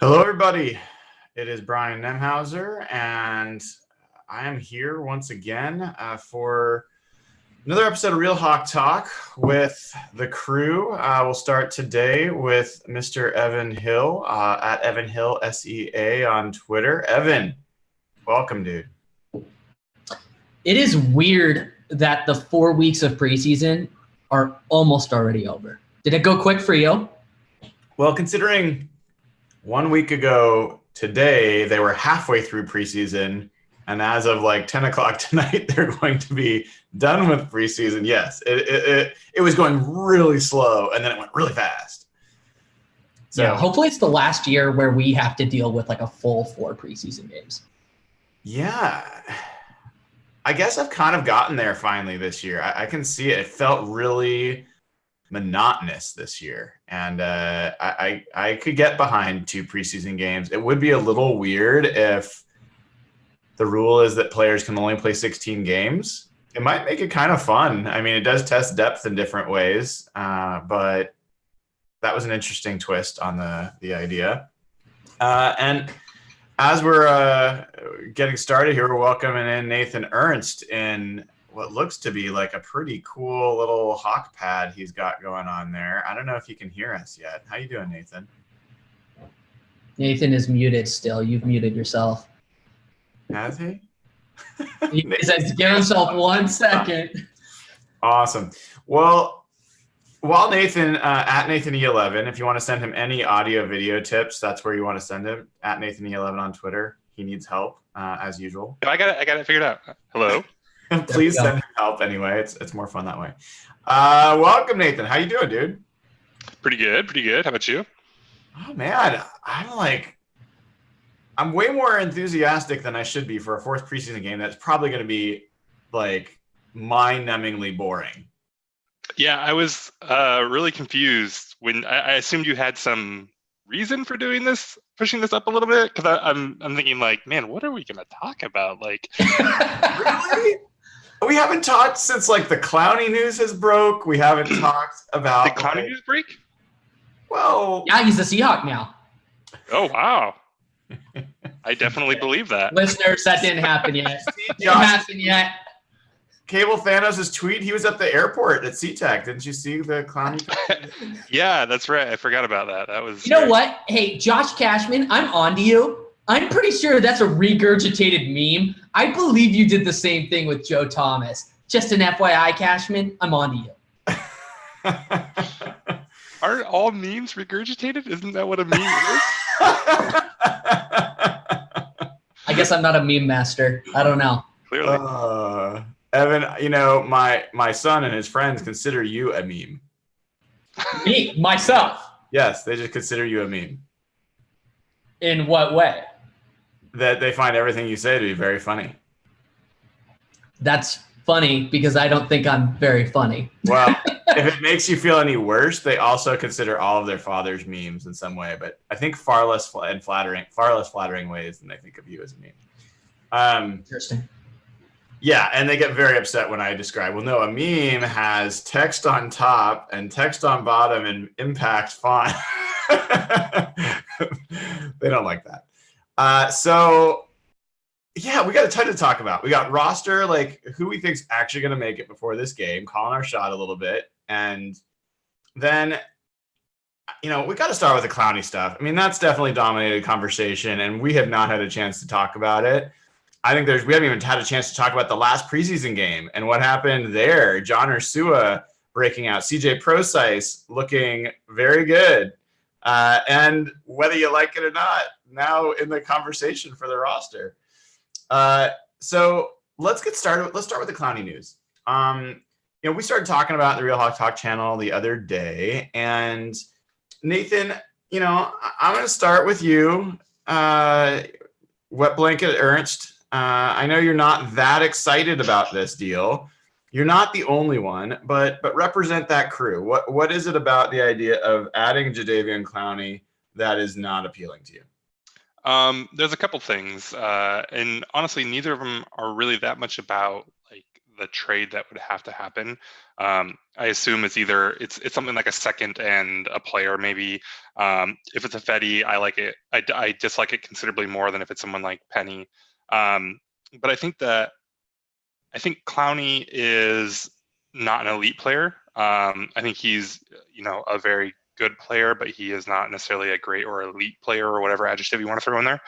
Hello, everybody. It is Brian Nemhauser, and I am here once again for another episode of Real Hawk Talk with the crew. We'll start today with Mr. Evan Hill at Evan Hill SEA on Twitter. Evan, welcome, dude. It is weird that the 4 weeks of preseason are almost already over. Did it go quick for you? Well, considering 1 week ago today, they were halfway through preseason, and as of like 10 o'clock tonight, they're going to be done with preseason. Yes, it was going really slow, and then it went really fast. So, yeah, hopefully it's the last year where we have to deal with like a full 4 preseason games. Yeah. I guess I've kind of gotten there finally this year. I can see it. It felt really monotonous this year, and I could get behind 2 preseason games. It would be a little weird if the rule is that players can only play 16 games. It might make it kind of fun. I mean, it does test depth in different ways, but that was an interesting twist on the idea. And as we're getting started here, we're welcoming in Nathan Ernst in what looks to be like a pretty cool little hawk pad he's got going on there. I don't know if you can hear us yet. How you doing, Nathan? Nathan is muted still. You've muted yourself. Has he? He says, give himself 1 second. Awesome. Well, while Nathan, at NathanE11, if you want to send him any audio video tips, that's where you want to send him, at NathanE11 on Twitter. He needs help, as usual. I got it figured out. Hello. Please send him help anyway. It's more fun that way. Welcome, Nathan. How you doing, dude? Pretty good. How about you? Oh man, I'm way more enthusiastic than I should be for a 4th preseason game. That's probably going to be like mind-numbingly boring. Yeah, I was really confused when I assumed you had some reason for doing this, pushing this up a little bit, because I'm thinking like, man, what are we going to talk about? Like, really? We haven't talked since like the Clowney news has broke. We haven't talked about the Clowney news break. Well, yeah, he's a Seahawk now. Oh wow, I definitely believe that. Listeners, that didn't happen yet. Didn't happen yet. Cable Thanos' tweet, he was at the airport at SeaTac. Didn't you see the Clowney? Yeah, that's right. I forgot about that. That was. You know what? Hey, Josh Cashman, I'm on to you. I'm pretty sure that's a regurgitated meme. I believe you did the same thing with Joe Thomas. Just an FYI, Cashman, I'm on to you. Are all memes regurgitated? Isn't that what a meme is? I guess I'm not a meme master. I don't know. Clearly. Evan, you know, my son and his friends consider you a meme. Me? Myself? Yes, they just consider you a meme. In what way? That they find everything you say to be very funny. That's funny because I don't think I'm very funny. Well, if it makes you feel any worse, they also consider all of their fathers memes in some way, but I think far less flattering ways than they think of you as a meme. Interesting. Yeah, and they get very upset when I describe, well, no, a meme has text on top and text on bottom and impact font. They don't like that. So, yeah, we got a ton to talk about. We got roster, like who we think's actually going to make it before this game, calling our shot a little bit. And then, you know, we got to start with the Clowney stuff. I mean, that's definitely dominated conversation, and we have not had a chance to talk about it. I think we haven't even had a chance to talk about the last preseason game and what happened there. John Ursua breaking out, CJ Prosise looking very good. And whether you like it or not, now in the conversation for the roster. So let's get started. Let's start with the Clowney news. You know, we started talking about the Real Hawk Talk channel the other day, and Nathan, you know, I'm going to start with you. Wet Blanket Ernst. I know you're not that excited about this deal. You're not the only one, but represent that crew. What is it about the idea of adding Jadeveon Clowney that is not appealing to you? There's a couple things, and honestly, neither of them are really that much about like the trade that would have to happen. I assume it's something like a second and a player maybe. If it's a Fetty, I like it. I dislike it considerably more than if it's someone like Penny. But I think Clowney is not an elite player. I think he's a very good player, but he is not necessarily a great or elite player or whatever adjective you want to throw in there.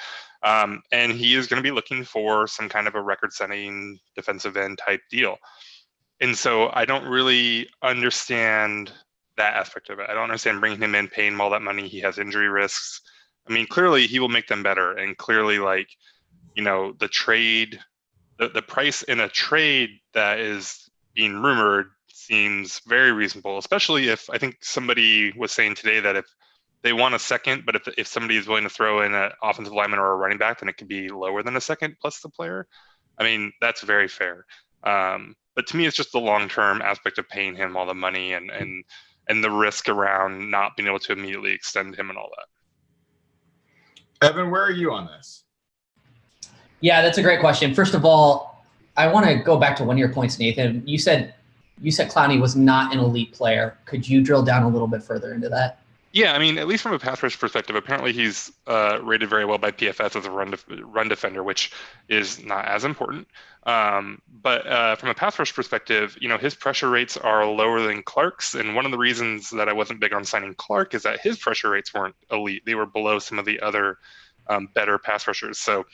And he is going to be looking for some kind of a record-setting defensive end type deal. And so I don't really understand that aspect of it. I don't understand bringing him in, paying him all that money. He has injury risks. I mean, clearly he will make them better. And clearly, the trade, the price in a trade that is being rumored seems very reasonable, especially if I think somebody was saying today that if they want a second, but if somebody is willing to throw in an offensive lineman or a running back, then it could be lower than a second plus the player. I mean, that's very fair. But to me, it's just the long-term aspect of paying him all the money and the risk around not being able to immediately extend him and all that. Evan, where are you on this? Yeah, that's a great question. First of all, I want to go back to one of your points, Nathan. You said Clowney was not an elite player. Could you drill down a little bit further into that? Yeah, I mean, at least from a pass rush perspective, apparently he's rated very well by PFF as a run defender, which is not as important. But from a pass rush perspective, his pressure rates are lower than Clark's. And one of the reasons that I wasn't big on signing Clark is that his pressure rates weren't elite. They were below some of the other better pass rushers. So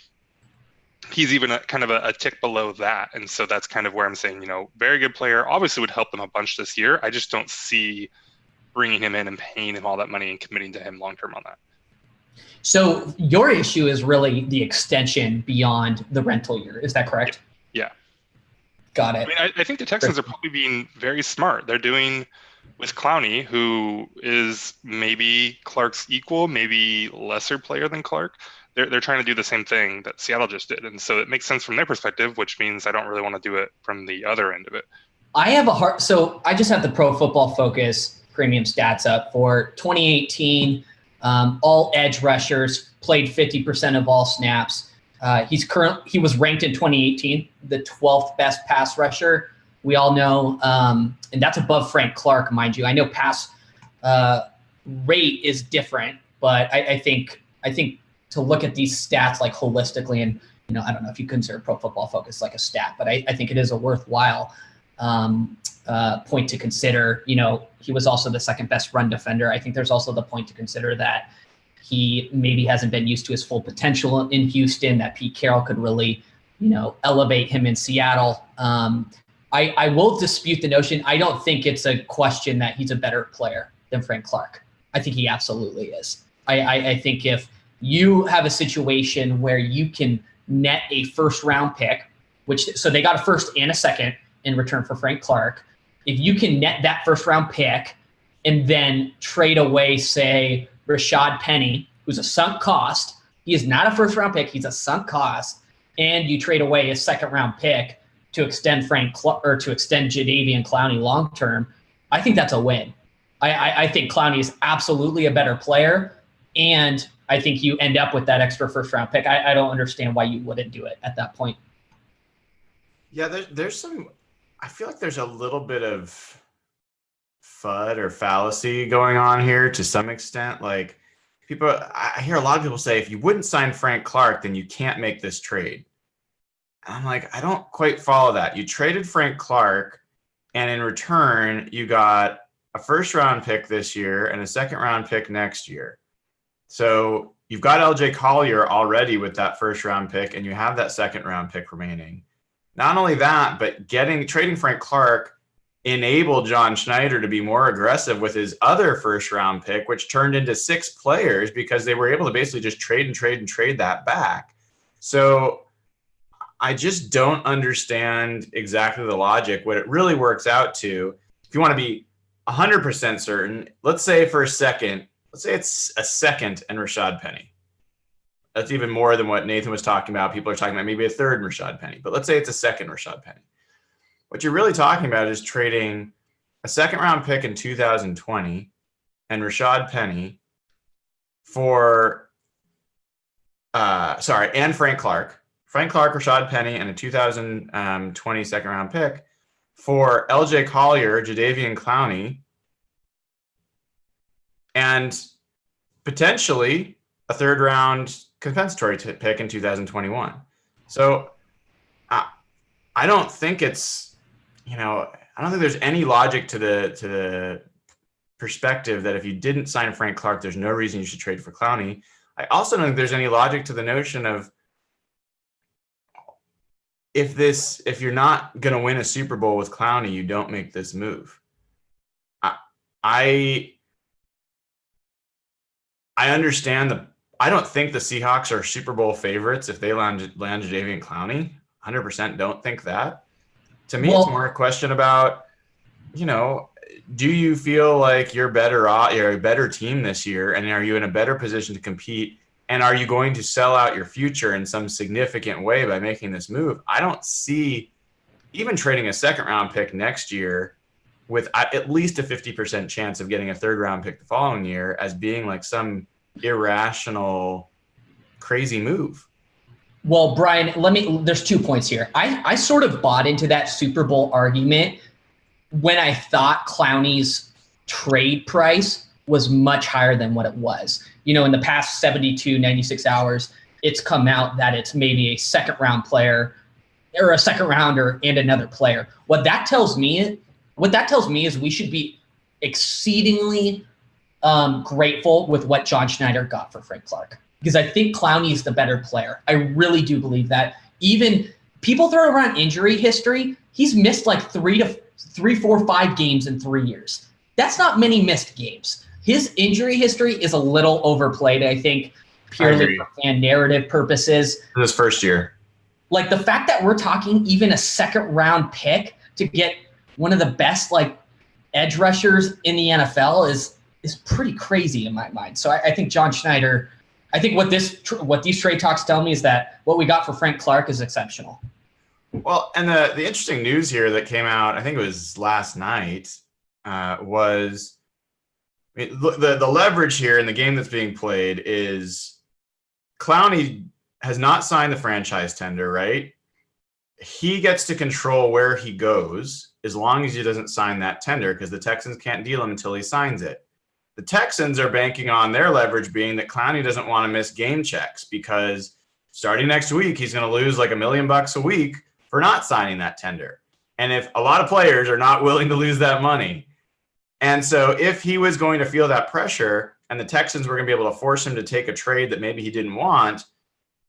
he's even kind of a tick below that. And so that's kind of where I'm saying, very good player, obviously would help them a bunch this year. I just don't see bringing him in and paying him all that money and committing to him long-term on that. So your issue is really the extension beyond the rental year. Is that correct? Yeah. Got it. I mean, I think the Texans are probably being very smart. They're doing with Clowney, who is maybe Clark's equal, maybe lesser player than Clark. They're trying to do the same thing that Seattle just did. And so it makes sense from their perspective, which means I don't really want to do it from the other end of it. So I just have the Pro Football Focus premium stats up for 2018. All edge rushers played 50% of all snaps. He was ranked in 2018 the 12th best pass rusher. We all know, and that's above Frank Clark, mind you. I know pass rate is different, but I think to look at these stats like holistically, and I don't know if you consider Pro Football Focus like a stat, but I think it is a worthwhile point to consider. He was also the second best run defender. I think there's also the point to consider that he maybe hasn't been used to his full potential in Houston, that Pete Carroll could really, elevate him in Seattle. I will dispute the notion. I don't think it's a question that he's a better player than Frank Clark. I think he absolutely is. I think if you have a situation where you can net a first round pick, so they got a first and a second in return for Frank Clark. If you can net that first round pick and then trade away, say, Rashad Penny, who's a sunk cost. He is not a first round pick. He's a sunk cost. And you trade away a second round pick to extend to extend Jadeveon Clowney long term. I think that's a win. I think Clowney is absolutely a better player. And I think you end up with that extra first round pick. I don't understand why you wouldn't do it at that point. Yeah, I feel like there's a little bit of FUD or fallacy going on here to some extent. Like I hear a lot of people say, if you wouldn't sign Frank Clark, then you can't make this trade. And I'm like, I don't quite follow that. You traded Frank Clark, and in return, you got a first round pick this year and a second round pick next year. So you've got LJ Collier already with that first round pick, and you have that second round pick remaining. Not only that, but trading Frank Clark enabled John Schneider to be more aggressive with his other first round pick, which turned into 6 players because they were able to basically just trade that back. So I just don't understand exactly the logic. What it really works out to, if you want to be 100% certain, let's say it's a second and Rashad Penny. That's even more than what Nathan was talking about. People are talking about maybe a third Rashad Penny, but let's say it's a second Rashad Penny. What you're really talking about is trading a second round pick in 2020 and Rashad Penny and Frank Clark Frank Clark, Rashad Penny, and a 2020 second round pick for LJ Collier, Jadeveon Clowney, and potentially a third round compensatory pick in 2021. So I don't think it's, I don't think there's any logic to the perspective that if you didn't sign Frank Clark, there's no reason you should trade for Clowney. I also don't think there's any logic to the notion of if you're not going to win a Super Bowl with Clowney, you don't make this move. I understand I don't think the Seahawks are Super Bowl favorites if they land Jadeveon Clowney. 100% don't think that. To me, it's more a question about, do you feel like you're a better team this year, and are you in a better position to compete? And are you going to sell out your future in some significant way by making this move? I don't see even trading a second round pick next year with at least a 50% chance of getting a third round pick the following year as being like some irrational, crazy move. Well, Brian, there's 2 points here. I sort of bought into that Super Bowl argument when I thought Clowney's trade price was much higher than what it was. In the past 72, 96 hours, it's come out that it's maybe a second round player or a second rounder and another player. What that tells me is we should be exceedingly grateful with what John Schneider got for Frank Clark, because I think Clowney is the better player. I really do believe that. Even people throw around injury history. He's missed like 3, 4, 5 games in 3 years. That's not many missed games. His injury history is a little overplayed, I think, purely for fan narrative purposes. His first year. Like the fact that we're talking even a second round pick to get one of the best edge rushers in the NFL is pretty crazy in my mind. So I think John Schneider, I think what these trade talks tell me is that what we got for Frank Clark is exceptional. Well, and the interesting news here that came out, I think it was last night, was the leverage here in the game that's being played is Clowney has not signed the franchise tender, right? He gets to control where he goes as long as he doesn't sign that tender, because the Texans can't deal him until he signs it. The Texans are banking on their leverage being that Clowney doesn't want to miss game checks, because starting next week, he's going to lose like $1 million a week for not signing that tender. And if a lot of players are not willing to lose that money. And so if he was going to feel that pressure and the Texans were going to be able to force him to take a trade that maybe he didn't want,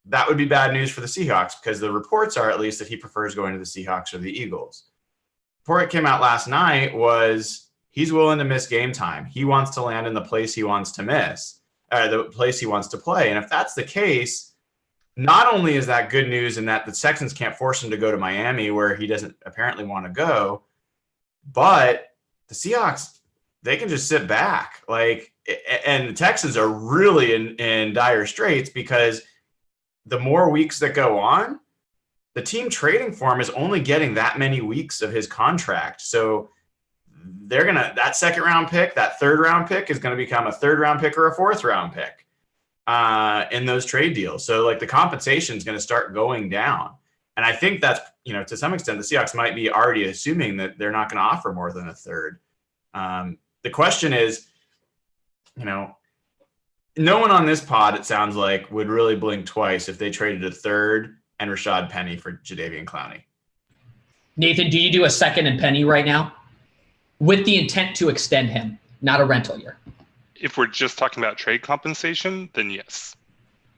that would be bad news for the Seahawks, because the reports are at least that he prefers going to the Seahawks or the Eagles. Before it came out last night was he's willing to miss game time. He wants to land in the place he wants to the place he wants to play. And if that's the case, not only is that good news in that the Texans can't force him to go to Miami where he doesn't apparently want to go, but the Seahawks, they can just sit back. And the Texans are really in dire straits, because the more weeks that go on, the team trading for him is only getting that many weeks of his contract. So that second round pick, that third round pick is going to become a third round pick or a fourth round pick in those trade deals. So the compensation is going to start going down. And I think that's, to some extent, the Seahawks might be already assuming that they're not going to offer more than a third. The question is, no one on this pod, it sounds like, would really blink twice if they traded a third and Rashad Penny for Jadeveon Clowney. Nathan, do you do a second and Penny right now with the intent to extend him, not a rental year? If we're just talking about trade compensation, then yes.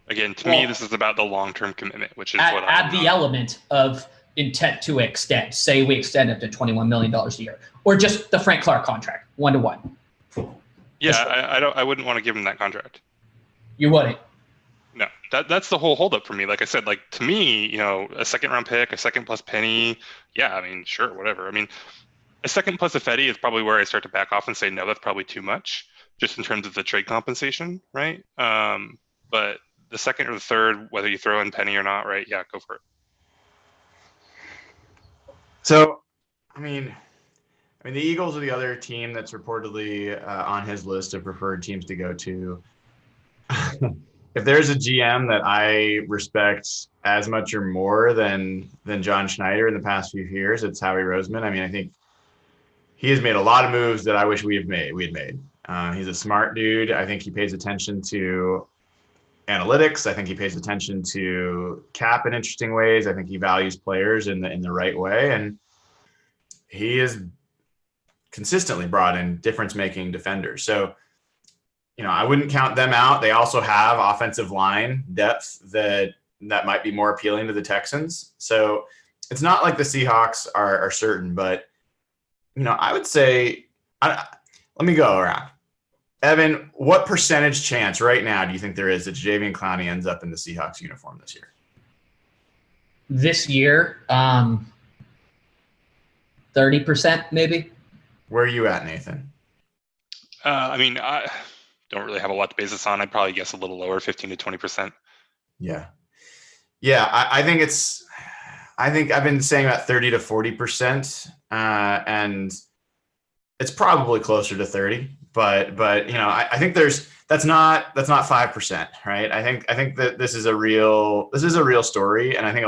Again, to me, this is about the long-term commitment, which is what I add the element of intent to extend. Say we extend it to $21 million a year, or just the Frank Clark contract, 1-to-1. Yeah, I wouldn't want to give him that contract. You wouldn't. No, that's the whole holdup for me. Like I said, to me, a second round pick, a second plus Penny. Yeah, I mean, sure, whatever. I mean, a second plus a Fetty is probably where I start to back off and say, no, that's probably too much, just in terms of the trade compensation, right? But the second or the third, whether you throw in Penny or not, right? Yeah, go for it. So, I mean, the Eagles are the other team that's reportedly on his list of preferred teams to go to. If there's a GM that I respect as much or more than John Schneider in the past few years. It's Howie Roseman. I mean, I think he has made a lot of moves that I wish we had made. He's a smart dude. I think he pays attention to analytics. I think he pays attention to cap in interesting ways. I think he values players in the right way, and he has consistently brought in difference-making defenders. So, I wouldn't count them out. They also have offensive line depth that might be more appealing to the Texans. So it's not like the Seahawks are certain, but I would say, let me go around. Evan, what percentage chance right now do you think there is that Jadeveon Clowney ends up in the Seahawks uniform this year? This year, 30% maybe. Where are you at, Nathan? I mean, I don't really have a lot to base this on. I'd probably guess a little lower, 15 to 20%. Yeah. I think I've been saying about 30 to 40%, and it's probably closer to 30. But I think that's not 5%, right? I think that this is a real story, and I think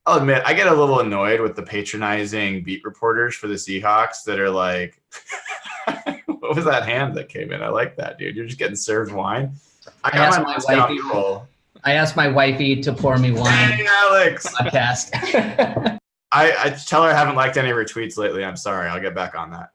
I'll admit I get a little annoyed with the patronizing beat reporters for the Seahawks that are like, what was that hand that came in? I like that, dude. You're just getting served wine. I asked my wifey to pour me wine. Dang, Alex. Podcast. I tell her I haven't liked any of her tweets lately. I'm sorry. I'll get back on that.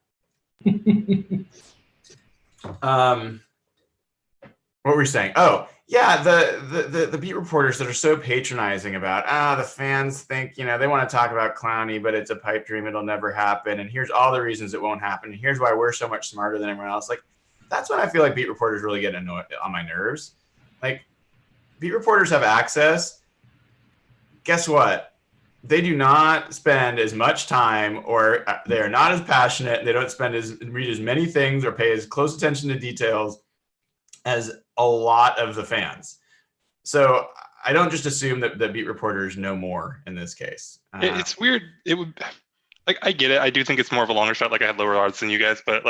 What were you saying? Oh, yeah, the beat reporters that are so patronizing about the fans think they want to talk about Clowney, but it's a pipe dream, it'll never happen, and here's all the reasons it won't happen, and here's why we're so much smarter than everyone else. Like, that's when I feel like beat reporters really get annoyed on my nerves. Like, beat reporters have access. Guess what? They do not spend as much time, or they are not as passionate. They don't read as many things or pay as close attention to details as a lot of the fans. So I don't just assume that the beat reporters know more in this case. It's weird. It would, I get it. I do think it's more of a longer shot. Like, I had lower odds than you guys, but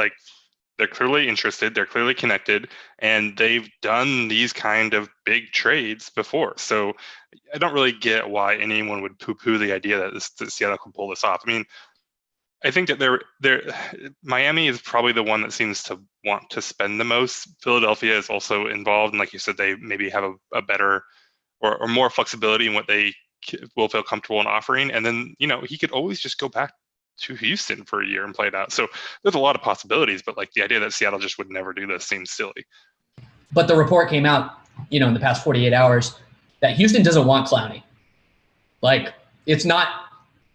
they're clearly interested. They're clearly connected, and they've done these kind of big trades before. So I don't really get why anyone would poo-poo the idea that Seattle can pull this off. I mean, I think that Miami is probably the one that seems to want to spend the most. Philadelphia is also involved, and like you said, they maybe have a better or more flexibility in what they will feel comfortable in offering. And then he could always just go back to Houston for a year and play it out. So there's a lot of possibilities, but the idea that Seattle just would never do this seems silly. But the report came out, in the past 48 hours that Houston doesn't want Clowney. It's not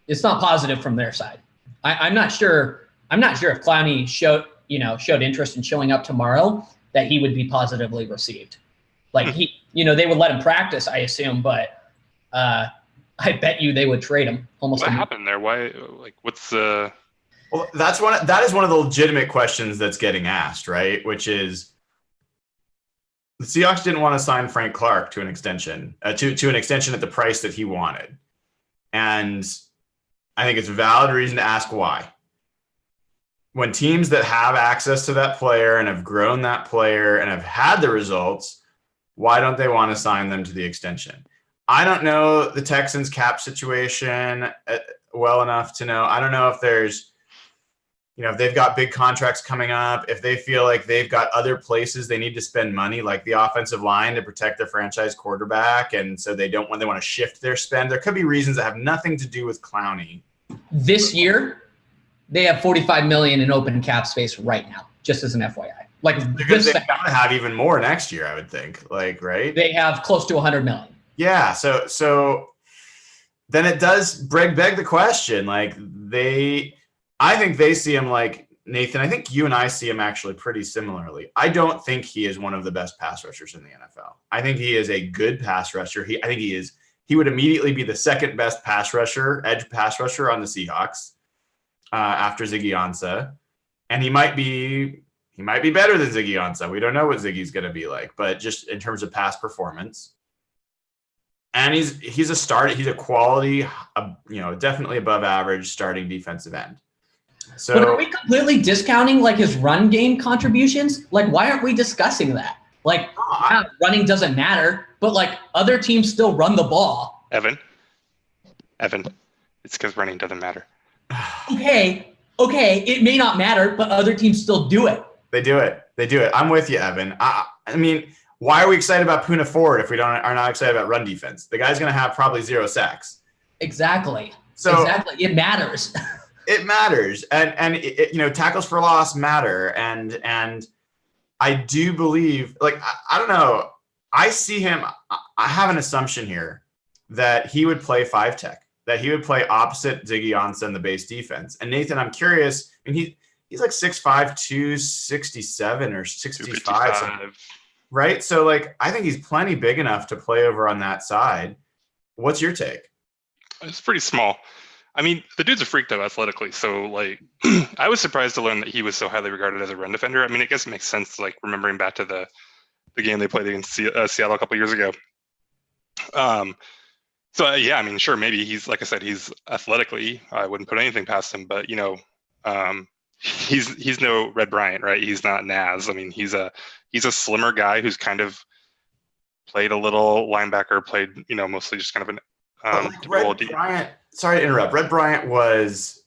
positive from their side. I'm not sure if Clowney showed interest in showing up tomorrow, that he would be positively received. They would let him practice, I assume, but I bet you they would trade him almost. What happened there? Why? What's the? Well, that is one of the legitimate questions that's getting asked, right? Which is, the Seahawks didn't want to sign Frank Clark to an extension, to an extension at the price that he wanted, and I think it's a valid reason to ask why. When teams that have access to that player and have grown that player and have had the results, why don't they want to sign them to the extension? I don't know the Texans cap situation well enough to know. I don't know if there's, if they've got big contracts coming up, if they feel like they've got other places they need to spend money, like the offensive line, to protect their franchise quarterback. And so they want to shift their spend. There could be reasons that have nothing to do with Clowney. This year, they have $45 million in open cap space right now, just as an FYI. Because they've got to have even more next year, I would think. Right? They have close to $100 million. Yeah. So then it does beg the question. I think they see him like Nathan. I think you and I see him actually pretty similarly. I don't think he is one of the best pass rushers in the NFL. I think he is a good pass rusher. I think he would immediately be the second best edge pass rusher on the Seahawks after Ziggy Ansah. And he might be better than Ziggy Ansah. We don't know what Ziggy's going to be like, but just in terms of pass performance. And he's a quality, definitely above average starting defensive end. So, but are we completely discounting his run game contributions? Why aren't we discussing that? Like, yeah, running doesn't matter, but like other teams still run the ball. Evan, it's because running doesn't matter. Okay, it may not matter, but other teams still do it. They do it. I'm with you, Evan. I mean, why are we excited about Puna Ford if we are not excited about run defense? The guy's going to have probably 0 sacks. Exactly. So it matters. It matters, and it, tackles for loss matter, and I do believe, like, I don't know, I see him. I have an assumption here that he would play 5 tech, that he would play opposite Ziggy Ansah in the base defense. And Nathan, I'm curious. I mean, he's like 6'5", 267 or 65, right? So like, I think he's plenty big enough to play over on that side. What's your take? It's pretty small. I mean, the dude's a freak though, athletically. So like, I was surprised to learn that he was so highly regarded as a run defender. I mean, I guess it makes sense, like remembering back to the game they played against Seattle a couple years ago. So yeah, I mean, sure, maybe he's, like I said, he's athletically, I wouldn't put anything past him, but he's no Red Bryant, right? He's not Naz. I mean, he's a slimmer guy who's kind of played a little linebacker, played, mostly just kind of an Red Bryant, sorry to interrupt. Red Bryant was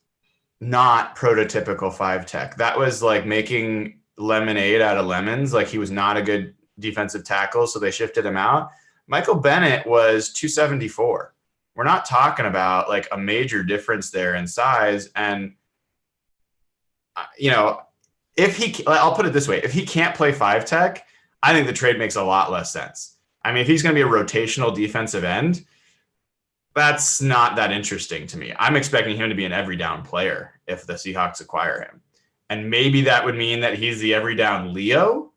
not prototypical 5 tech. That was like making lemonade out of lemons. Like, he was not a good defensive tackle, so they shifted him out. Michael Bennett was 274. We're not talking about like a major difference there in size. And, I'll put it this way. If he can't play 5 tech, I think the trade makes a lot less sense. I mean, if he's going to be a rotational defensive end, that's not that interesting to me. I'm expecting him to be an every down player if the Seahawks acquire him. And maybe that would mean that he's the every down Leo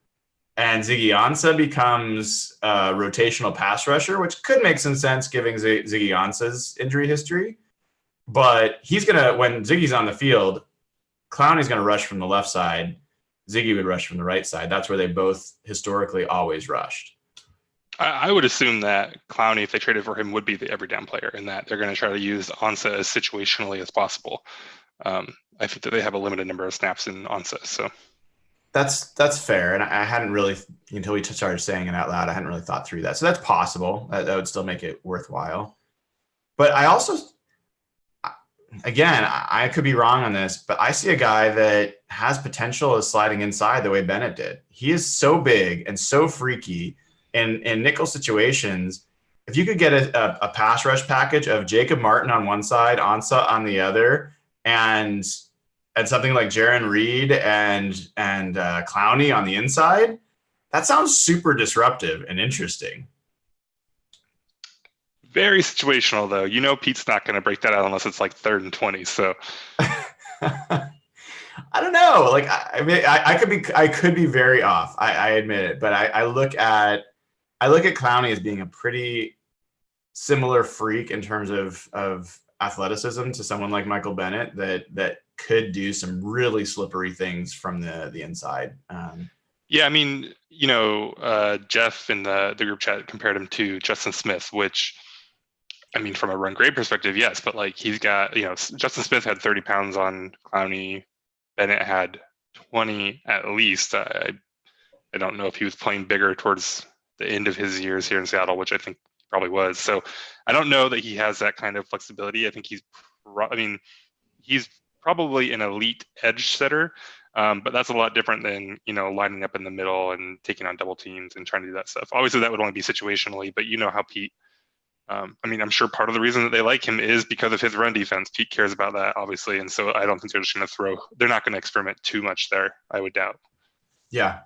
and Ziggy Ansah becomes a rotational pass rusher, which could make some sense given Ziggy Ansah's injury history. But when Ziggy's on the field, Clowney's going to rush from the left side. Ziggy would rush from the right side. That's where they both historically always rushed. I would assume that Clowney, if they traded for him, would be the every down player, and that they're going to try to use Ansah as situationally as possible. I think that they have a limited number of snaps in Ansah, so that's fair. And I hadn't really, until we started saying it out loud, I hadn't really thought through that. So that's possible. That would still make it worthwhile. But I also, again, I could be wrong on this, but I see a guy that has potential as sliding inside the way Bennett did. He is so big and so freaky. In nickel situations, if you could get a pass rush package of Jacob Martin on one side, Ansah on the other, and something like Jaron Reed and Clowney on the inside, that sounds super disruptive and interesting. Very situational, though. Pete's not going to break that out unless it's like 3rd and 20. So I don't know. Like, I mean, I could be very off. I admit it, but I look at Clowney as being a pretty similar freak in terms of athleticism to someone like Michael Bennett that could do some really slippery things from the inside. Yeah, I mean, Jeff in the group chat compared him to Justin Smith, which, I mean, from a run grade perspective, yes, but like he's got, Justin Smith had 30 pounds on Clowney. Bennett had 20 at least. I don't know if he was playing bigger towards the end of his years here in Seattle, which I think he probably was. So I don't know that he has that kind of flexibility. I think he's probably an elite edge setter, but that's a lot different than, lining up in the middle and taking on double teams and trying to do that stuff. Obviously, that would only be situationally, but how Pete, I'm sure part of the reason that they like him is because of his run defense. Pete cares about that, obviously, and so I don't think they're just going to they're not going to experiment too much there, I would doubt. Yeah.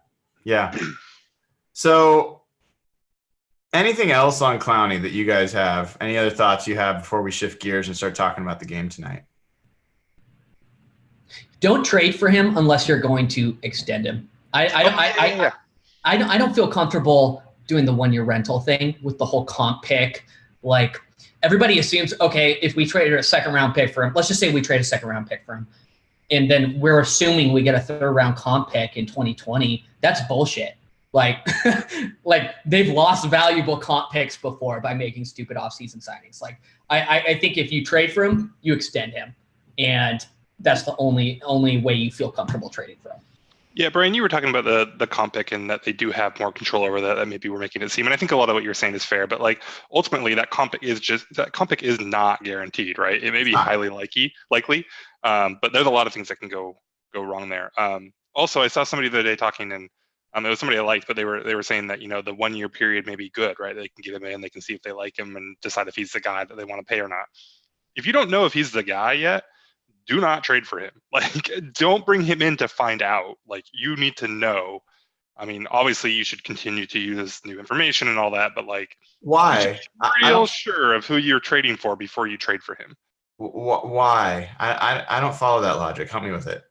So anything else on Clowney that you guys have? Any other thoughts you have before we shift gears and start talking about the game tonight? Don't trade for him unless you're going to extend him. I don't feel comfortable doing the 1-year rental thing with the whole comp pick. Like, everybody assumes, okay, if we traded a 2nd-round pick for him, let's just say we trade a 2nd-round pick for him, and then we're assuming we get a 3rd-round comp pick in 2020. That's bullshit. Like, they've lost valuable comp picks before by making stupid offseason signings. Like, I think if you trade for him, you extend him, and that's the only way you feel comfortable trading for him. Yeah, Brian, you were talking about the comp pick and that they do have more control over that maybe we're making it seem. And I think a lot of what you're saying is fair, but like ultimately that comp pick is not guaranteed, right? It may be highly likely, but there's a lot of things that can go wrong there. Also, I saw somebody the other day talking, and it was somebody I liked, but they were saying that the 1 year period may be good, right? They can get him in, they can see if they like him, and decide if he's the guy that they want to pay or not. If you don't know if he's the guy yet, do not trade for him. Like, don't bring him in to find out. Like, you need to know. I mean, obviously, you should continue to use new information and all that, but like, why? You should be real sure of who you're trading for before you trade for him. Why? I don't follow that logic. Help me with it.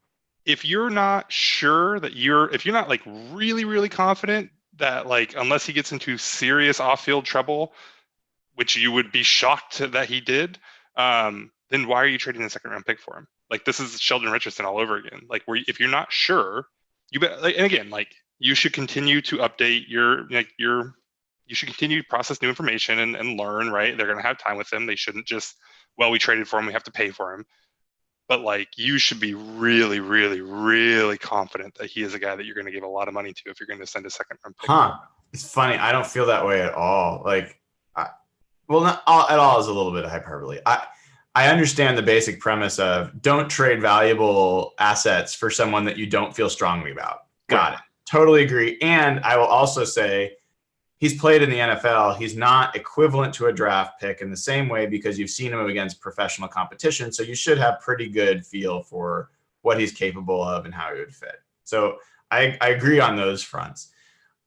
If you're not sure if you're not like really, really confident that like, unless he gets into serious off-field trouble, which you would be shocked that he did, then why are you trading a second round pick for him? Like, this is Sheldon Richardson all over again. Like, if you're not sure, you bet. Like, and again, like, you should continue to update you should continue to process new information and learn, right? They're going to have time with him. They shouldn't just, well, we traded for him, we have to pay for him. But like, you should be really, really, really confident that he is a guy that you're going to give a lot of money to if you're going to send a second round pick. It's funny. I don't feel that way at all. Like, not all, at all is a little bit of hyperbole. I understand the basic premise of don't trade valuable assets for someone that you don't feel strongly about. Got it. Totally agree. And I will also say he's played in the NFL. He's not equivalent to a draft pick in the same way because you've seen him against professional competition. So you should have pretty good feel for what he's capable of and how he would fit. So I agree on those fronts.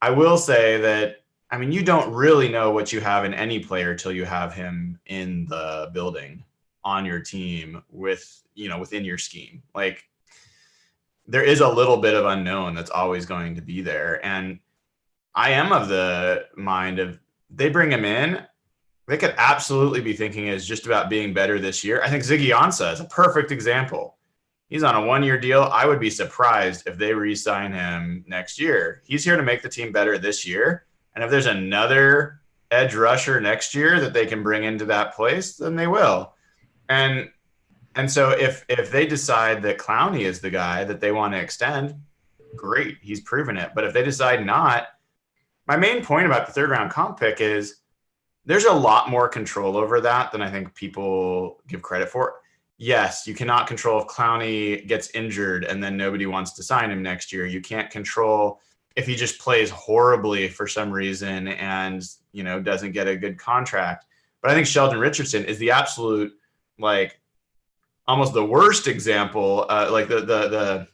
I will say that, I mean, you don't really know what you have in any player till you have him in the building on your team within your scheme. Like, there is a little bit of unknown that's always going to be there. And I am of the mind of they bring him in, they could absolutely be thinking is just about being better this year. I think Ziggy Ansah is a perfect example. He's on a 1-year deal. I would be surprised if they re-sign him next year. He's here to make the team better this year. And if there's another edge rusher next year that they can bring into that place, then they will. And so if they decide that Clowney is the guy that they want to extend, great, he's proven it. But if they decide not, my main point about the 3rd round comp pick is there's a lot more control over that than I think people give credit for. Yes, you cannot control if Clowney gets injured and then nobody wants to sign him next year. You can't control if he just plays horribly for some reason and, doesn't get a good contract. But I think Sheldon Richardson is the absolute, like, almost the worst example, like the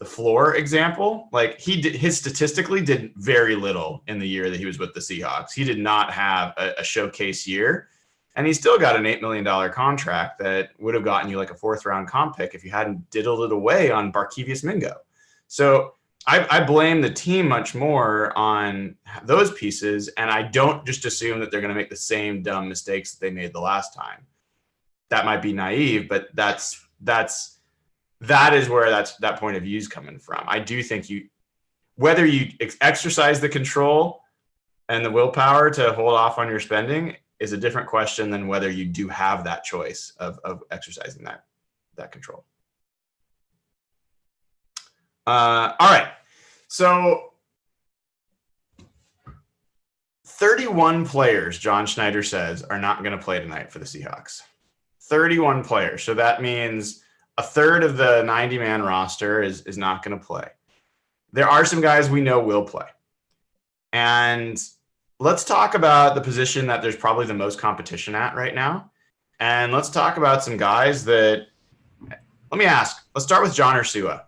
floor example. Like, his statistically did very little in the year that he was with the Seahawks. He did not have a showcase year, and he still got an $8 million contract that would have gotten you like a 4th round comp pick if you hadn't diddled it away on Barkevious Mingo. So I blame the team much more on those pieces, and I don't just assume that they're going to make the same dumb mistakes that they made the last time. That might be naive, but that is where that point of view is coming from. I do think whether you exercise the control and the willpower to hold off on your spending is a different question than whether you do have that choice of exercising that control. All right. So 31 players, John Schneider says, are not going to play tonight for the Seahawks. 31 players. So that means a third of the 90-man roster is not going to play. There are some guys we know will play. And let's talk about the position that there's probably the most competition at right now. And let's talk about some guys that, let's start with John Ursua.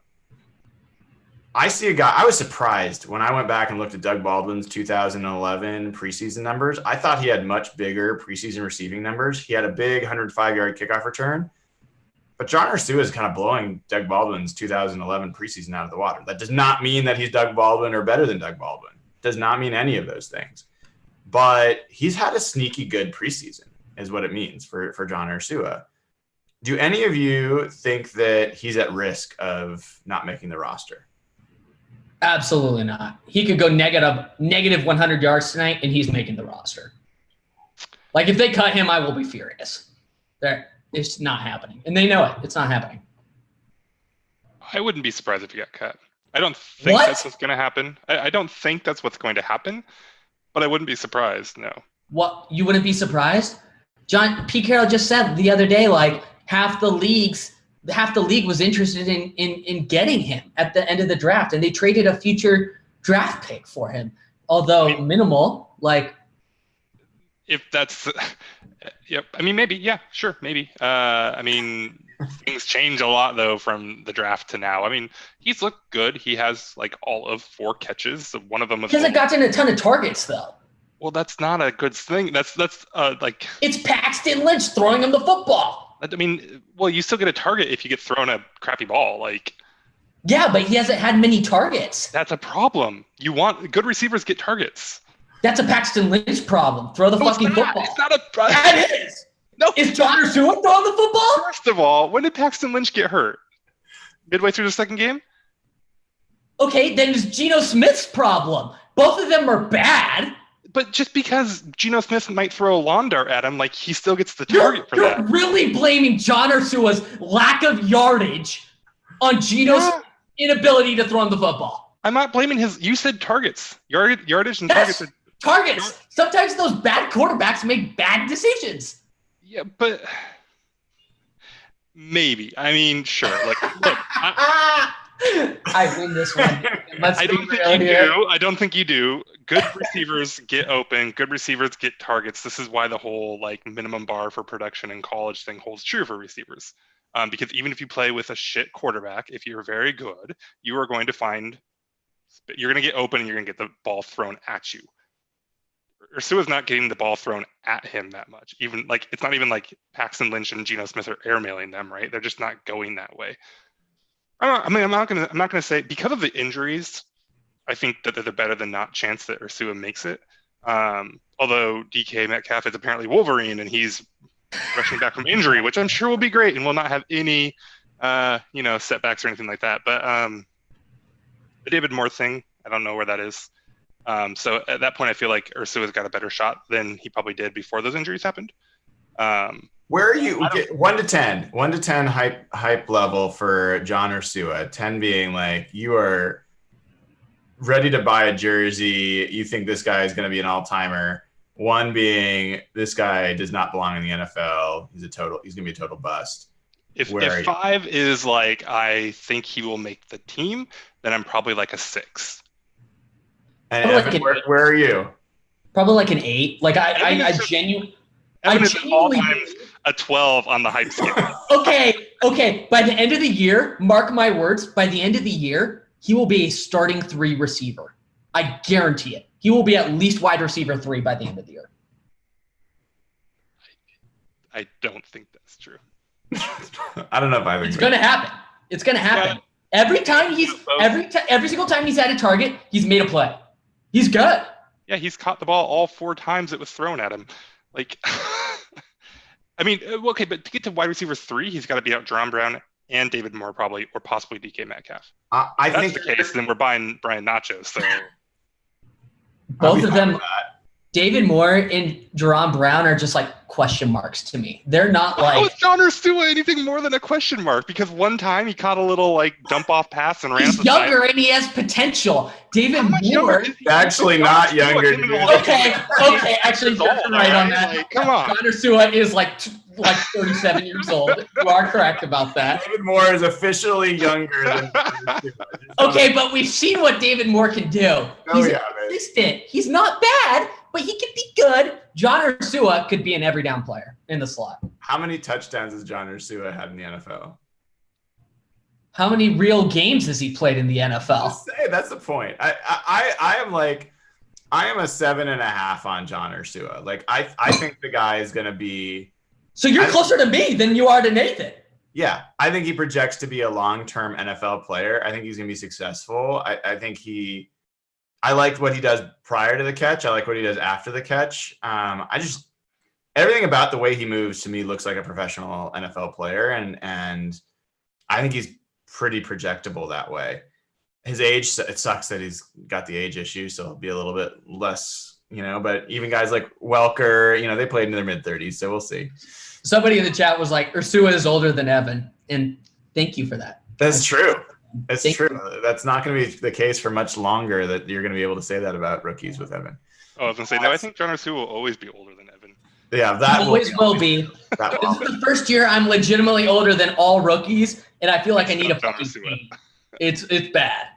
I see a guy, I was surprised when I went back and looked at Doug Baldwin's 2011 preseason numbers. I thought he had much bigger preseason receiving numbers. He had a big 105-yard kickoff return. But John Ursua is kind of blowing Doug Baldwin's 2011 preseason out of the water. That does not mean that he's Doug Baldwin or better than Doug Baldwin. Does not mean any of those things. But he's had a sneaky good preseason is what it means for John Ursua. Do any of you think that he's at risk of not making the roster? Absolutely not. He could go negative 100 yards tonight, and he's making the roster. Like, if they cut him, I will be furious. It's not happening. And they know it. It's not happening. I wouldn't be surprised if he got cut. I don't think that's what's going to happen. I don't think that's what's going to happen, but I wouldn't be surprised, no. What, you wouldn't be surprised? Pete Carroll just said the other day, like, half the league was interested in getting him at the end of the draft, and they traded a future draft pick for him, although minimal. Like, if that's, yep. I mean, maybe, yeah, sure, maybe. I mean, things change a lot though from the draft to now. I mean, he's looked good. He has like all of 4 catches. One of them was. He hasn't gotten a ton of targets though. Well, that's not a good thing. That's like. It's Paxton Lynch throwing him the football. I mean, well, you still get a target if you get thrown a crappy ball, like. Yeah, but he hasn't had many targets. That's a problem. You want good receivers get targets. That's a Paxton Lynch problem. Throw the fucking football. It's not a. That is. No. Is John Ursua throwing the football? First of all, when did Paxton Lynch get hurt? Midway through the second game? Okay, then it's Geno Smith's problem. Both of them are bad. But just because Geno Smith might throw a lawn dart at him, like he still gets the target for that. You're really blaming John Ursua's lack of yardage on Geno's inability to throw him the football. I'm not blaming his. You said targets, yardage, and targets. Targets. Sometimes those bad quarterbacks make bad decisions. Yeah, but maybe. I mean, sure. Like, look, I win this one. I don't think you do. I don't think you do. Good receivers get open. Good receivers get targets. This is why the whole like minimum bar for production in college thing holds true for receivers. Because even if you play with a shit quarterback, if you're very good, you are going to you're going to get open and you're going to get the ball thrown at you. Ursua's not getting the ball thrown at him that much. Even like it's not even like Paxton Lynch and Geno Smith are airmailing them, right? They're just not going that way. I'm not gonna say because of the injuries. I think that there's a better than not chance that Ursua makes it. Although DK Metcalf is apparently Wolverine and he's rushing back from injury, which I'm sure will be great and will not have any setbacks or anything like that. But the David Moore thing, I don't know where that is. So at that point, I feel like Ursua's got a better shot than he probably did before those injuries happened. Where are you? 1 to 10. 1 to 10 hype level for John Ursua. 10 being like you are ready to buy a jersey. You think this guy is going to be an all-timer. 1 being this guy does not belong in the NFL. He's going to be a total bust. If 5 is like I think he will make the team, then I'm probably like a 6. And Evan, where are you? Probably like an 8. Like I genuinely a 12 on the hype scale. Okay. By the end of the year, mark my words, by the end of the year, he will be a starting 3 receiver. I guarantee it. He will be at least wide receiver 3 by the end of the year. I don't think that's true. I don't know if I think it's going to happen. It's going to happen. Yeah. Every single time he's had a target, he's made a play. He's good. Yeah, he's caught the ball all 4 times it was thrown at him. Like, I mean, okay, but to get to wide receiver 3, he's got to be out Jerome Brown and David Moore probably, or possibly DK Metcalf. I think think that's the case. Then we're buying Brian Nachos. So both of them, David Moore and Jerome Brown are just like question marks to me. They're not like. How is John Ursua anything more than a question mark? Because one time he caught a little like dump off pass and ran. He's younger and he has potential. David Moore, actually not younger. Okay. Actually, you're right on that. Like, come on, John Ursua is like 37 years old. You are correct about that. David Moore is officially younger than. Okay, but we've seen what David Moore can do. He's consistent. He's not bad, but he can be good. John Ursua could be an every down player in the slot. How many touchdowns has John Ursua had in the NFL? How many real games has he played in the NFL? That's the point. I am a 7.5 on John Ursua. Like I think the guy is going to be. So you're closer to me than you are to Nathan. Yeah, I think he projects to be a long-term NFL player. I think he's going to be successful. I think I liked what he does prior to the catch. I like what he does after the catch. Everything about the way he moves to me looks like a professional NFL player, and I think he's pretty projectable that way. His age, it sucks that he's got the age issue, so he'll be a little bit less, but even guys like Welker, they played in their mid-30s, so we'll see. Somebody in the chat was like, Ursua is older than Evan, and thank you for that. That's true. It's true. That's not going to be the case for much longer, that you're going to be able to say that about rookies with Evan. Oh, I was going to say, no, I think John Arsu will always be older than Evan. Yeah, that always will be. That This is the first year I'm legitimately older than all rookies, and I feel like I need a John fucking Arsu. team. It's bad.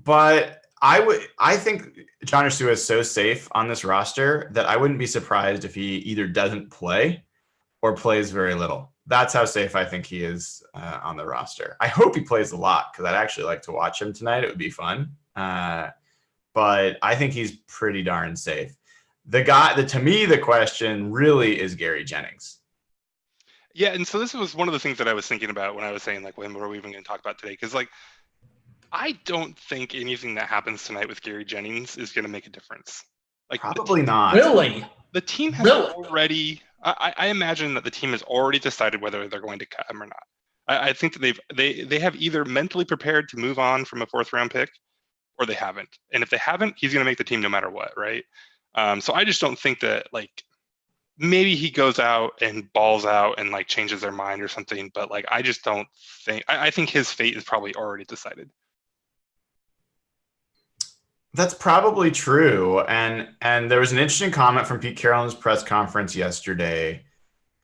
But I think John Ursua is so safe on this roster that I wouldn't be surprised if he either doesn't play or plays very little. That's how safe I think he is on the roster. I hope he plays a lot, because I'd actually like to watch him tonight. It would be fun. But I think he's pretty darn safe. To me, the question really is Gary Jennings. Yeah, and so this was one of the things that I was thinking about when I was saying, like, when were we even going to talk about today? Because, like, I don't think anything that happens tonight with Gary Jennings is going to make a difference. Like, Probably not. Really? The team has already. I imagine that the team has already decided whether they're going to cut him or not. I think that they have either mentally prepared to move on from a 4th round pick, or they haven't. And if they haven't, he's going to make the team no matter what, right? So I just don't think that, like, maybe he goes out and balls out and, like, changes their mind or something. But, like, I just don't think. I think his fate is probably already decided. That's probably true. And there was an interesting comment from Pete Carroll in his press conference yesterday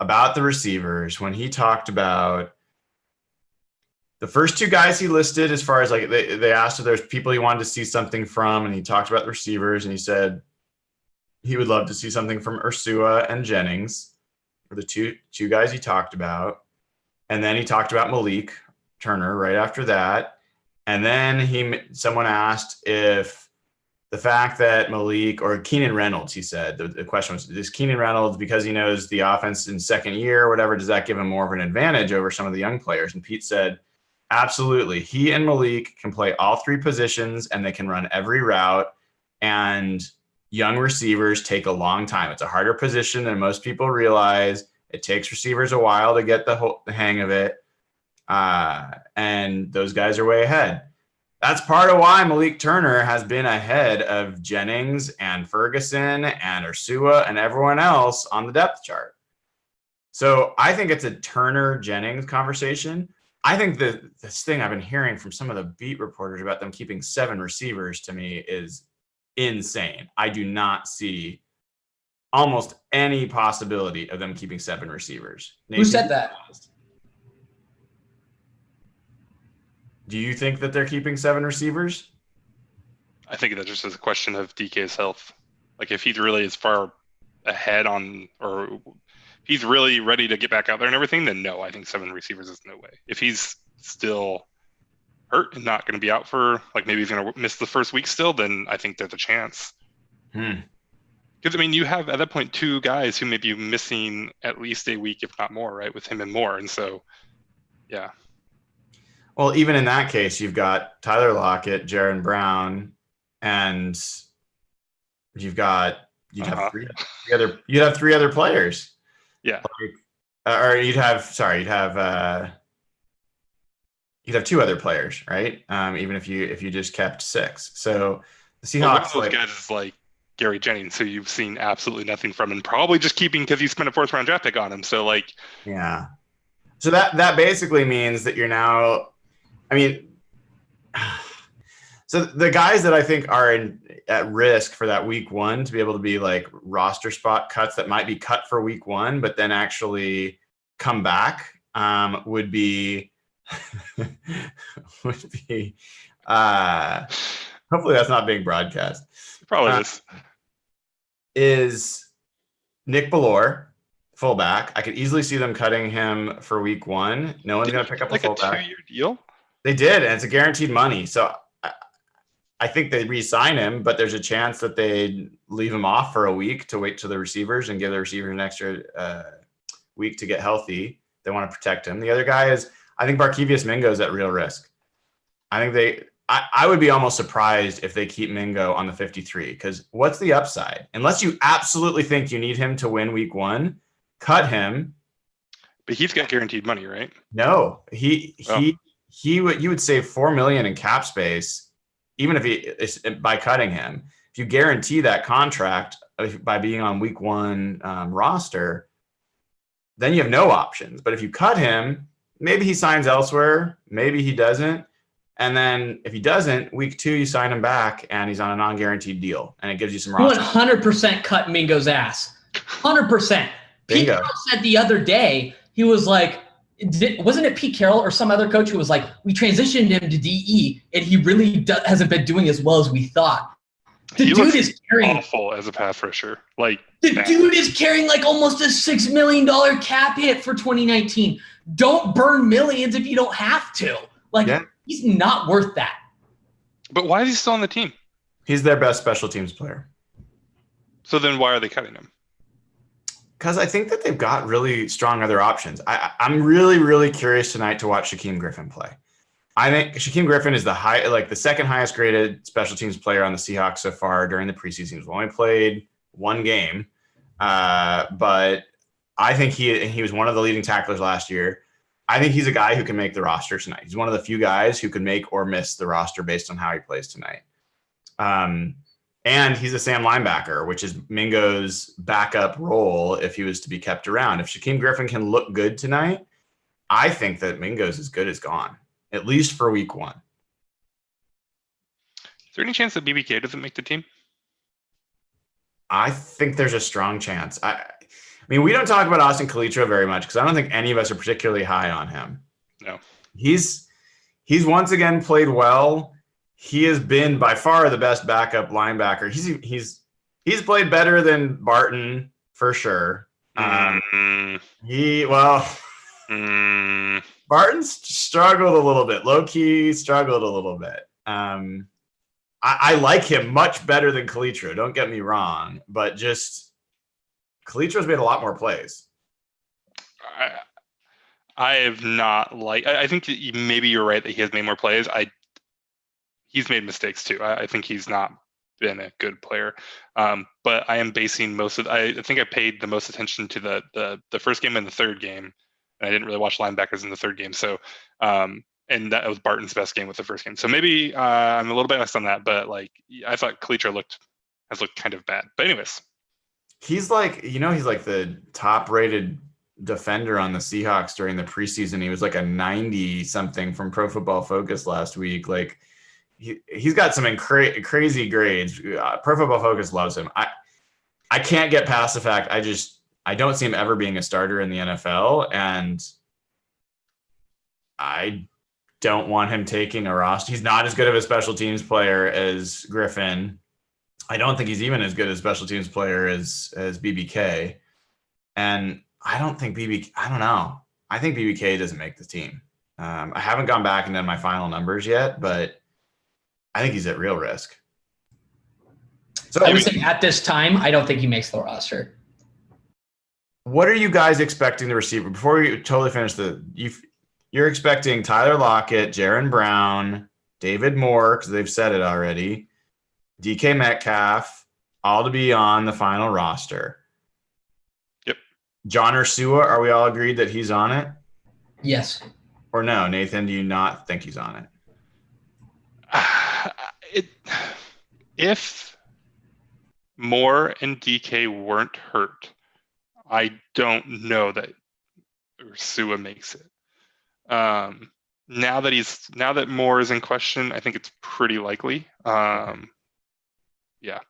about the receivers, when he talked about the first 2 guys he listed, as far as, like, they asked if there's people he wanted to see something from, and he talked about the receivers, and he said he would love to see something from Ursua and Jennings, were the two guys he talked about. And then he talked about Malik Turner right after that. And then someone asked if the fact that Malik, or Keenan Reynolds, he said, the question was, is Keenan Reynolds, because he knows the offense in second year or whatever, does that give him more of an advantage over some of the young players? And Pete said, absolutely. He and Malik can play all 3 positions, and they can run every route. And young receivers take a long time. It's a harder position than most people realize. It takes receivers a while to get the hang of it. And those guys are way ahead. That's part of why Malik Turner has been ahead of Jennings and Ferguson and Ursua and everyone else on the depth chart. So I think it's a Turner-Jennings conversation. I think this thing I've been hearing from some of the beat reporters about them keeping 7 receivers, to me, is insane. I do not see almost any possibility of them keeping 7 receivers. Who said that? Do you think that they're keeping 7 receivers? I think that just is a question of DK's health. Like, if he's really as far ahead on, or if he's really ready to get back out there and everything, then no, I think 7 receivers is no way. If he's still hurt and not going to be out for, like, maybe he's going to miss the first week still, then I think there's a chance. Because, I mean, you have at that point 2 guys who may be missing at least a week, if not more, right, with him and more. And so, yeah. Well, even in that case, you've got Tyler Lockett, Jaron Brown, and you'd have 3 other players. Yeah. Or you'd have 2 other players, right? Even if you just kept 6. So the Seahawks, one of those guys is like Gary Jennings, who you've seen absolutely nothing from, and probably just keeping because you spent a 4th round draft pick on him. So, like, yeah. So that basically means that you're now, I mean, so the guys that I think are at risk for that week 1 to be able to be, like, roster spot cuts that might be cut for week 1, but then actually come back, would be hopefully that's not being broadcast. probably is Nick Bellore, fullback. I could easily see them cutting him for week 1. No one's going to pick up a fullback. A 2-year deal? They did, and it's a guaranteed money. So I think they re-sign him, but there's a chance that they leave him off for a week to wait to the receivers and give the receivers an extra week to get healthy. They want to protect him. The other guy is, I think Barkevious Mingo is at real risk. I would be almost surprised if they keep Mingo on the 53, because what's the upside? Unless you absolutely think you need him to win week 1, cut him. But he's got guaranteed money, right? No, you would save $4 million in cap space, even if by cutting him. If you guarantee that contract by being on week 1 roster, then you have no options. But if you cut him, maybe he signs elsewhere. Maybe he doesn't. And then if he doesn't, week 2, you sign him back and he's on a non-guaranteed deal. And it gives you some roster. 100% cut Mingo's ass. 100%. Pete Bingo. Carroll said the other day, he was like, wasn't it Pete Carroll or some other coach who was like, we transitioned him to DE and he really hasn't been doing as well as we thought. The dude is carrying awful as a pass rusher. Like dude is carrying like almost a $6 million cap hit for 2019. Don't burn millions if you don't have to. Like he's not worth that. But why is he still on the team? He's their best special teams player. So then why are they cutting him? Because I think that they've got really strong other options. I'm really, really curious tonight to watch Shaquem Griffin play. I think Shaquem Griffin is the second highest graded special teams player on the Seahawks so far during the preseason. He's only played one game, but I think he was one of the leading tacklers last year. I think he's a guy who can make the roster tonight. He's one of the few guys who can make or miss the roster based on how he plays tonight. And he's a Sam linebacker, which is Mingo's backup role if he was to be kept around. If Shaquem Griffin can look good tonight, I think that Mingo's as good as gone, at least for week 1. Is there any chance that BBK doesn't make the team? I think there's a strong chance. I mean, we don't talk about Austin Calitro very much because I don't think any of us are particularly high on him. No. He's once again played well. He has been by far the best backup linebacker. He's played better than Barton for sure. Barton's struggled a little bit. Low key struggled a little bit. I like him much better than Calitro. Don't get me wrong, but just Calitro's made a lot more plays. I have not I think maybe you're right that he has made more plays. He's made mistakes too. I think he's not been a good player. But I am basing I think I paid the most attention to the first game and the third game. And I didn't really watch linebackers in the third game. So, and that was Barton's best game with the first game. So maybe I'm a little biased on that, but I thought Calitro has looked kind of bad. But anyways. He's he's like the top rated defender on the Seahawks during the preseason. He was like a 90 something from Pro Football Focus last week. Like, he's got some crazy grades. Pro Football Focus loves him. I can't get past the fact I don't see him ever being a starter in the NFL, and I don't want him taking a roster. He's not as good of a special teams player as Griffin. I don't think he's even as good a special teams player as BBK. And I don't think I don't know. I think BBK doesn't make the team. I haven't gone back and done my final numbers yet, but I think he's at real risk. So I would say at this time, I don't think he makes the roster. What are you guys expecting the receiver? Before we totally finish you're expecting Tyler Lockett, Jaron Brown, David Moore, because they've said it already, DK Metcalf, all to be on the final roster. Yep. John Ursua, are we all agreed that he's on it? Yes. Or no? Nathan, do you not think he's on it? If Moore and DK weren't hurt, I don't know that Ursua makes it. Now that Moore is in question, I think it's pretty likely. Yeah.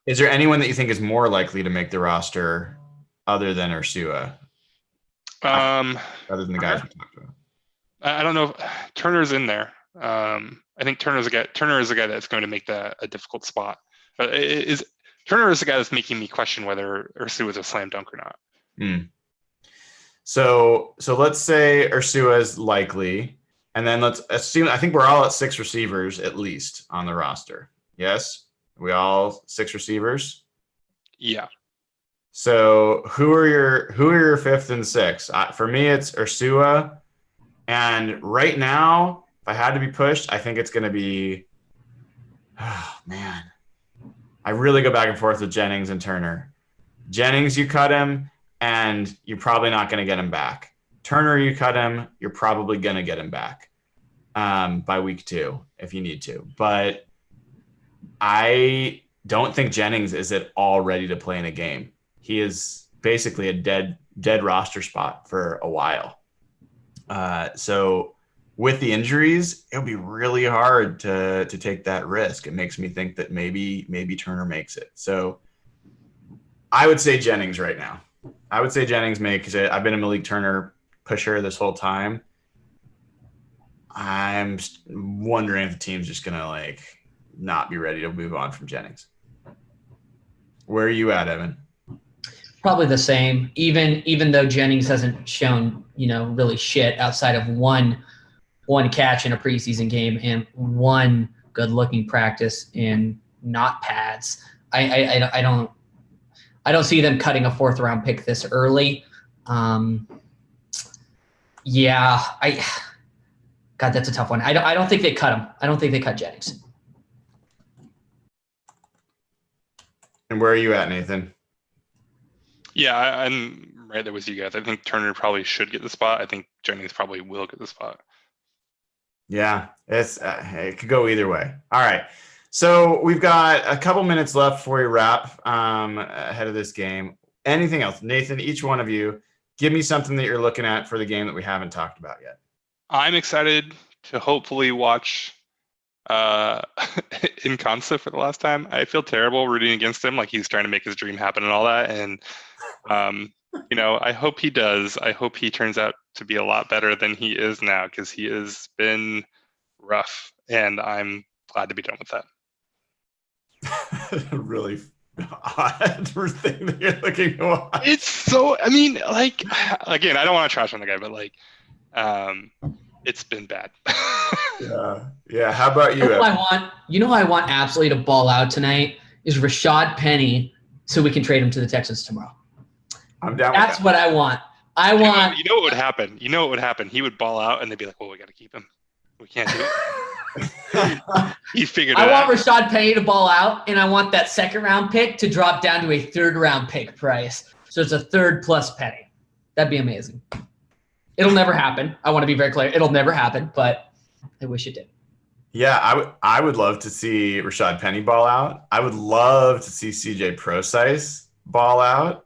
Is there anyone that you think is more likely to make the roster other than Ursua? Other than the guys we talked about. I don't know. Turner's in there. I think Turner is a guy that's going to make that a difficult spot. Turner is the guy that's making me question whether Ursua is a slam dunk or not. So let's say Ursua is likely, and then let's assume, I think we're all at 6 receivers at least on the roster. Yes? We all 6 receivers? Yeah. So who are your 5th and 6th? For me, it's Ursua. And right now, if I had to be pushed, I think it's going to be, oh man, I really go back and forth with Jennings and Turner. Jennings, you cut him, and you're probably not going to get him back. Turner, you cut him, you're probably going to get him back by week 2 if you need to. But I don't think Jennings is at all ready to play in a game. He is basically a dead roster spot for a while. So with the injuries, it'll be really hard to take that risk. It makes me think that maybe Turner makes it. So I would say Jennings right now. I would say Jennings makes it. I've been a Malik Turner pusher this whole time. I'm wondering if the team's just gonna like not be ready to move on from Jennings. Where are you at, Evan? Probably the same. Even though Jennings hasn't shown, really shit outside of one catch in a preseason game and one good-looking practice in not pads. I don't see them cutting a 4th-round pick this early. God, that's a tough one. I don't think they cut him. I don't think they cut Jennings. And where are you at, Nathan? Yeah, I'm right there with you guys. I think Turner probably should get the spot. I think Jennings probably will get the spot. Yeah, it could go either way. All right. So we've got a couple minutes left before we wrap ahead of this game. Anything else? Nathan, each one of you, give me something that you're looking at for the game that we haven't talked about yet. I'm excited to hopefully watch in concert for the last time. I feel terrible rooting against him, like he's trying to make his dream happen and all that. And, I hope he does. I hope he turns out to be a lot better than he is now, because he has been rough, and I'm glad to be done with that. Really odd thing that you're looking to watch. It's so, again, I don't want to trash on the guy, but it's been bad. Yeah. How about you? I want absolutely to ball out tonight is Rashad Penny, so we can trade him to the Texans tomorrow. I'm down. That's what I want. You know what would happen? He would ball out, and they'd be like, "Well, we got to keep him. We can't do it." He figured it out. I want Rashad Penny to ball out, and I want that 2nd-round pick to drop down to a 3rd-round pick price. So it's a 3rd plus Penny. That'd be amazing. It'll never happen. I want to be very clear. It'll never happen, but I wish it did. Yeah, I would love to see Rashad Penny ball out. I would love to see CJ Procise ball out.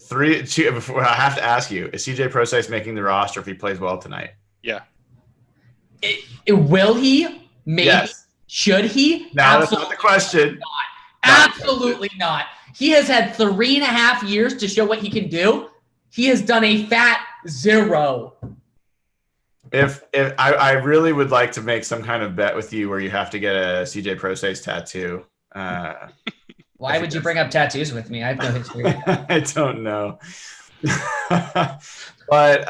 Before I have to ask you, is CJ Procise making the roster if he plays well tonight? Yeah. Will he? Maybe. Yes. Should he? No, that's not the question. Absolutely not. He has had 3.5 years to show what he can do. He has done a fat 0. If I really would like to make some kind of bet with you where you have to get a CJ Procise tattoo. Why would you bring up tattoos with me? I have no history. I don't know. But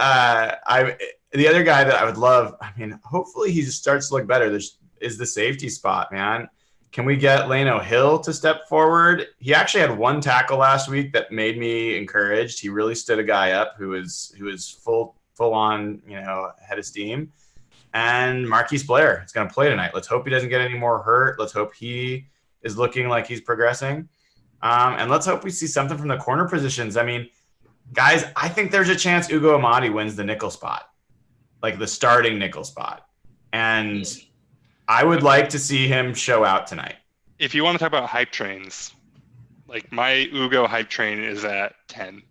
the other guy that I would love, hopefully he just starts to look better. Is the safety spot, man. Can we get Lano Hill to step forward? He actually had 1 tackle last week that made me encouraged. He really stood a guy up who was full on, head of steam. And Marquise Blair is going to play tonight. Let's hope he doesn't get any more hurt. Let's hope he is looking like he's progressing. And let's hope we see something from the corner positions. Guys, I think there's a chance Ugo Amadi wins the nickel spot, like the starting nickel spot. And I would like to see him show out tonight. If you want to talk about hype trains, like my Ugo hype train is at 10.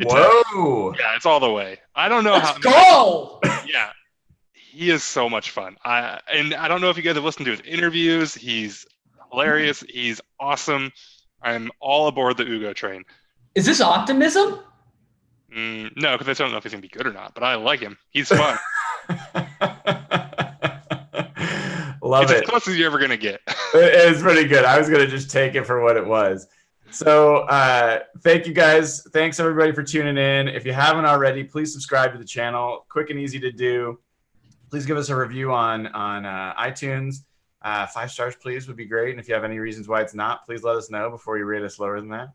Whoa. It's all the way. I don't know Let's go! Yeah. He is so much fun. I don't know if you guys have listened to his interviews. He's hilarious. He's awesome. I'm all aboard the Ugo train. Is this optimism? No, because I don't know if he's going to be good or not, but I like him. He's fun. Love it. As close as you're ever going to get. It's pretty good. I was going to just take it for what it was. So thank you guys. Thanks everybody for tuning in. If you haven't already, please subscribe to the channel. Quick and easy to do. Please give us a review on iTunes. 5 stars, please, would be great. And if you have any reasons why it's not, please let us know before you rate us lower than that.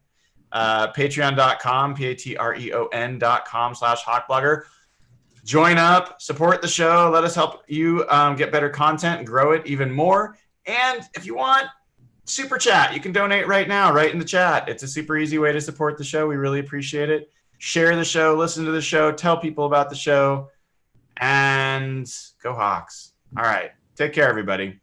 Patreon.com, patreon.com/hawkblogger. Join up, support the show. Let us help you get better content and grow it even more. And if you want, super chat. You can donate right now, right in the chat. It's a super easy way to support the show. We really appreciate it. Share the show, listen to the show, tell people about the show, and go Hawks. All right. Take care, everybody.